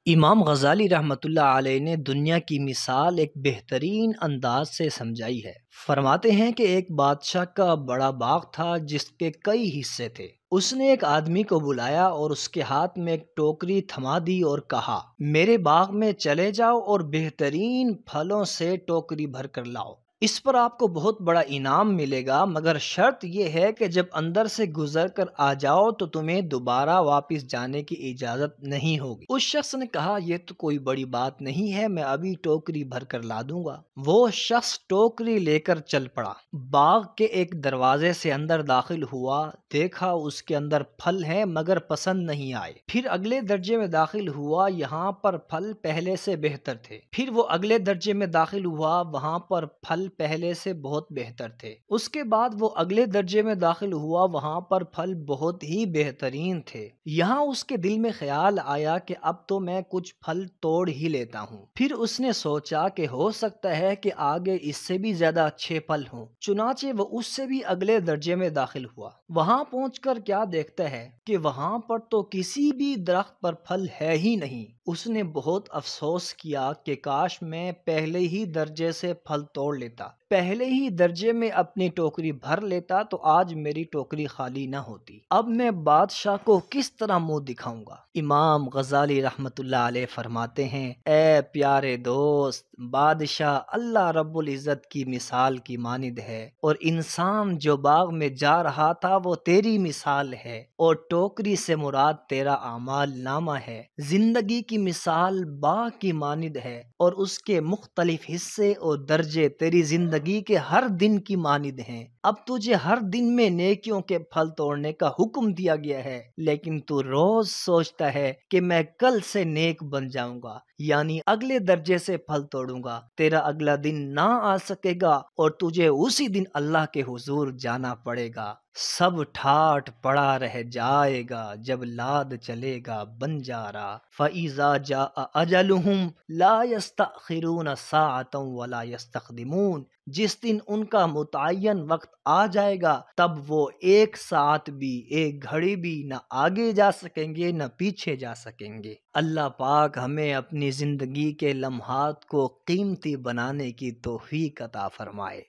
امام غزالی رحمۃ اللہ علیہ نے دنیا کی مثال ایک بہترین انداز سے سمجھائی ہے۔ فرماتے ہیں کہ ایک بادشاہ کا بڑا باغ تھا جس کے کئی حصے تھے۔ اس نے ایک آدمی کو بلایا اور اس کے ہاتھ میں ایک ٹوکری تھما دی اور کہا، میرے باغ میں چلے جاؤ اور بہترین پھلوں سے ٹوکری بھر کر لاؤ۔ اس پر آپ کو بہت بڑا انعام ملے گا، مگر شرط یہ ہے کہ جب اندر سے گزر کر آ جاؤ تو تمہیں دوبارہ واپس جانے کی اجازت نہیں ہوگی۔ اس شخص نے کہا، یہ تو کوئی بڑی بات نہیں ہے، میں ابھی ٹوکری بھر کر لا دوں گا۔ وہ شخص ٹوکری لے کر چل پڑا، باغ کے ایک دروازے سے اندر داخل ہوا، دیکھا اس کے اندر پھل ہیں مگر پسند نہیں آئے۔ پھر اگلے درجے میں داخل ہوا، یہاں پر پھل پہلے سے بہتر تھے۔ پھر وہ اگلے درجے میں داخل ہوا، وہاں پر پھل پہلے سے بہت بہتر تھے۔ اس کے بعد وہ اگلے درجے میں داخل ہوا، وہاں پر پھل بہت ہی بہترین تھے۔ یہاں اس کے دل میں خیال آیا کہ اب تو میں کچھ پھل توڑ ہی لیتا ہوں۔ پھر اس نے سوچا کہ ہو سکتا ہے کہ آگے اس سے بھی زیادہ اچھے پھل ہوں، چنانچہ وہ اس سے بھی اگلے درجے میں داخل ہوا۔ وہاں پہنچ کر کیا دیکھتا ہے کہ وہاں پر تو کسی بھی درخت پر پھل ہے ہی نہیں۔ اس نے بہت افسوس کیا کہ کاش میں پہلے ہی درجے سے پھل توڑ لیتا، پہلے ہی درجے میں اپنی ٹوکری بھر لیتا تو آج میری ٹوکری خالی نہ ہوتی۔ اب میں بادشاہ کو کس طرح منہ دکھاؤں گا؟ امام غزالی رحمۃ اللہ علیہ فرماتے ہیں، اے پیارے دوست، بادشاہ اللہ رب العزت کی مثال کی مانند ہے، اور انسان جو باغ میں جا رہا تھا وہ تیری مثال ہے، اور ٹوکری سے مراد تیرا اعمال نامہ ہے۔ زندگی کی مثال باغ کی مانند ہے، اور اس کے مختلف حصے اور درجے تیری زندگی کے ہر دن کی مانند ہیں۔ اب تجھے ہر دن میں نیکیوں کے پھل توڑنے کا حکم دیا گیا ہے، لیکن تو روز سوچتا ہے کہ میں کل سے نیک بن جاؤں گا، یعنی اگلے درجے سے پھل توڑوں گا۔ تیرا اگلا دن نہ آ سکے گا اور تجھے اسی دن اللہ کے حضور جانا پڑے گا۔ سب ٹھاٹ پڑا رہ جائے گا جب لاد چلے گا بنجارا، فَإِذَا جَاءَ أَجَلُهُمْ لَا يَسْتَأْخِرُونَ سَاعَةً وَلَا يَسْتَقْدِمُونَ۔ جس دن ان کا متعین وقت آ جائے گا تب وہ ایک ساعت بھی، ایک گھڑی بھی نہ آگے جا سکیں گے نہ پیچھے جا سکیں گے۔ اللہ پاک ہمیں اپنی زندگی کے لمحات کو قیمتی بنانے کی توفیق عطا فرمائے۔